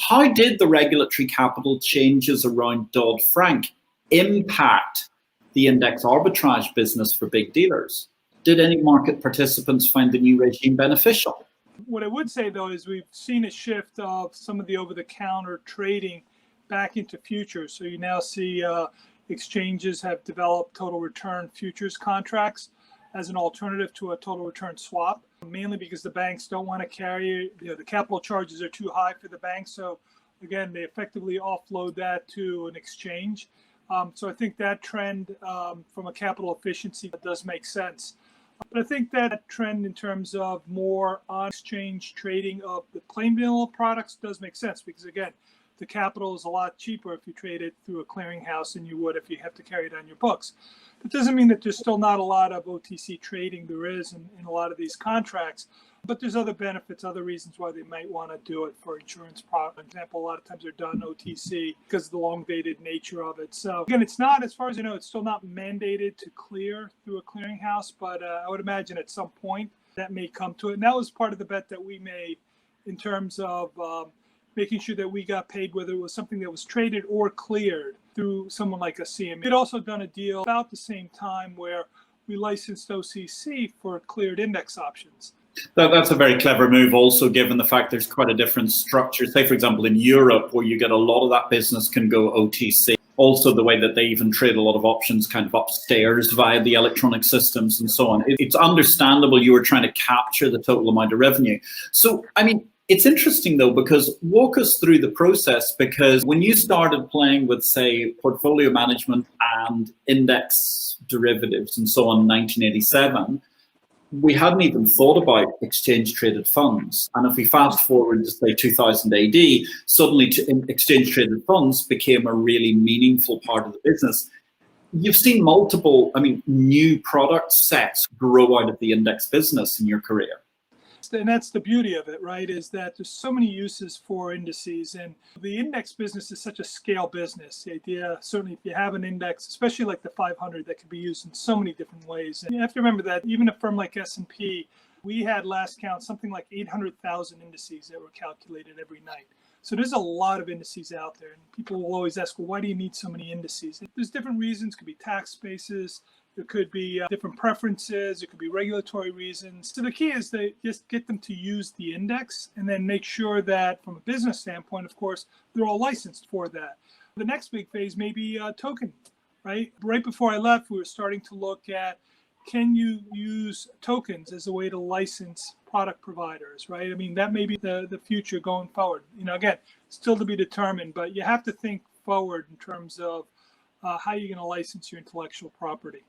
how did the regulatory capital changes around Dodd-Frank impact the index arbitrage business for big dealers? Did any market participants find the new regime beneficial? What I would say, though, is we've seen a shift of some of the over-the-counter trading back into futures. So you now see exchanges have developed total return futures contracts as an alternative to a total return swap, mainly because the banks don't want to carry, the capital charges are too high for the banks. So again, they effectively offload that to an exchange. So I think that trend from a capital efficiency does make sense. But I think that trend in terms of more on-exchange trading of the plain vanilla products does make sense because, again, the capital is a lot cheaper if you trade it through a clearinghouse than you would if you have to carry it on your books. That doesn't mean that there's still not a lot of OTC trading. There is in a lot of these contracts. But there's other benefits, other reasons why they might want to do it for insurance products. For example, a lot of times they're done OTC because of the long-dated nature of it. So again, it's not, as far as I know, it's still not mandated to clear through a clearinghouse, but I would imagine at some point that may come to it. And that was part of the bet that we made in terms of making sure that we got paid, whether it was something that was traded or cleared through someone like a CME. We'd also done a deal about the same time where we licensed OCC for cleared index options. That's a very clever move also, given the fact there's quite a different structure. Say, for example, in Europe, where you get a lot of that business can go OTC. Also, the way that they even trade a lot of options kind of upstairs via the electronic systems and so on. It's understandable you were trying to capture the total amount of revenue. So, I mean, it's interesting, though, because walk us through the process, because when you started playing with, say, portfolio management and index derivatives and so on in 1987, we hadn't even thought about exchange-traded funds. And if we fast forward to, say, 2000 AD, suddenly exchange-traded funds became a really meaningful part of the business. You've seen multiple, new product sets grow out of the index business in your career. And that's the beauty of it, right, is that there's so many uses for indices. And the index business is such a scale business. The idea, certainly if you have an index, especially like the 500, that can be used in so many different ways. And you have to remember that even a firm like S&P, we had last count something like 800,000 indices that were calculated every night. So there's a lot of indices out there. And people will always ask, well, why do you need so many indices? There's different reasons. It could be tax spaces. There could be different preferences. It could be regulatory reasons. So the key is to just get them to use the index and then make sure that from a business standpoint, of course, they're all licensed for that. The next big phase may be token, right? Right before I left, we were starting to look at, can you use tokens as a way to license product providers, right? That may be the future going forward. Again, still to be determined, but you have to think forward in terms of how you're going to license your intellectual property.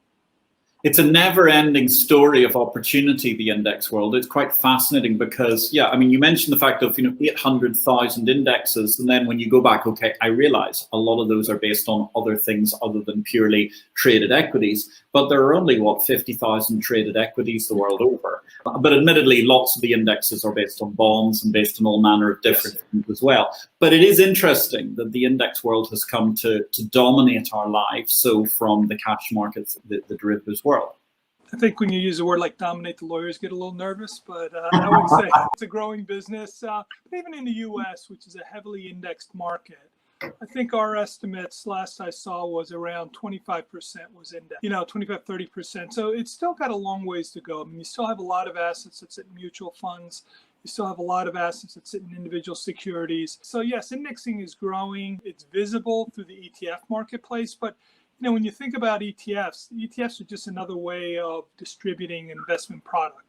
It's a never-ending story of opportunity, the index world. It's quite fascinating because, you mentioned the fact of 800,000 indexes, and then when you go back, okay, I realize a lot of those are based on other things other than purely traded equities, but there are only 50,000 traded equities the world over. But admittedly, lots of the indexes are based on bonds and based on all manner of different things as well. But it is interesting that the index world has come to dominate our lives. So from the cash markets, the derivatives world. I think when you use a word like dominate, the lawyers get a little nervous, but I would say it's a growing business. But even in the U.S., which is a heavily indexed market, I think our estimates last I saw was around 25% was indexed, 25, 30%. So it's still got a long ways to go. You still have a lot of assets that sit in mutual funds. You still have a lot of assets that sit in individual securities. So yes, indexing is growing. It's visible through the ETF marketplace, but when you think about ETFs are just another way of distributing investment product.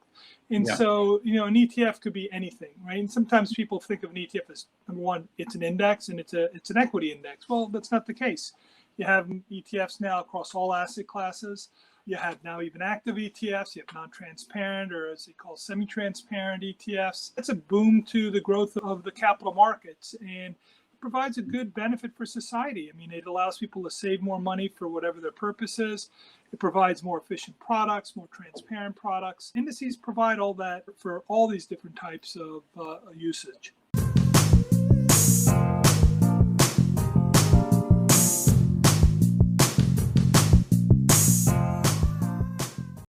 And so, an ETF could be anything, right? And sometimes people think of an ETF as, number one, it's an index and it's an equity index. Well, that's not the case. You have ETFs now across all asset classes. You have now even active ETFs. You have non-transparent, or as they call semi-transparent ETFs. That's a boom to the growth of the capital markets. And provides a good benefit for society. It allows people to save more money for whatever their purpose is. It provides more efficient products, more transparent products. Indices provide all that for all these different types of usage.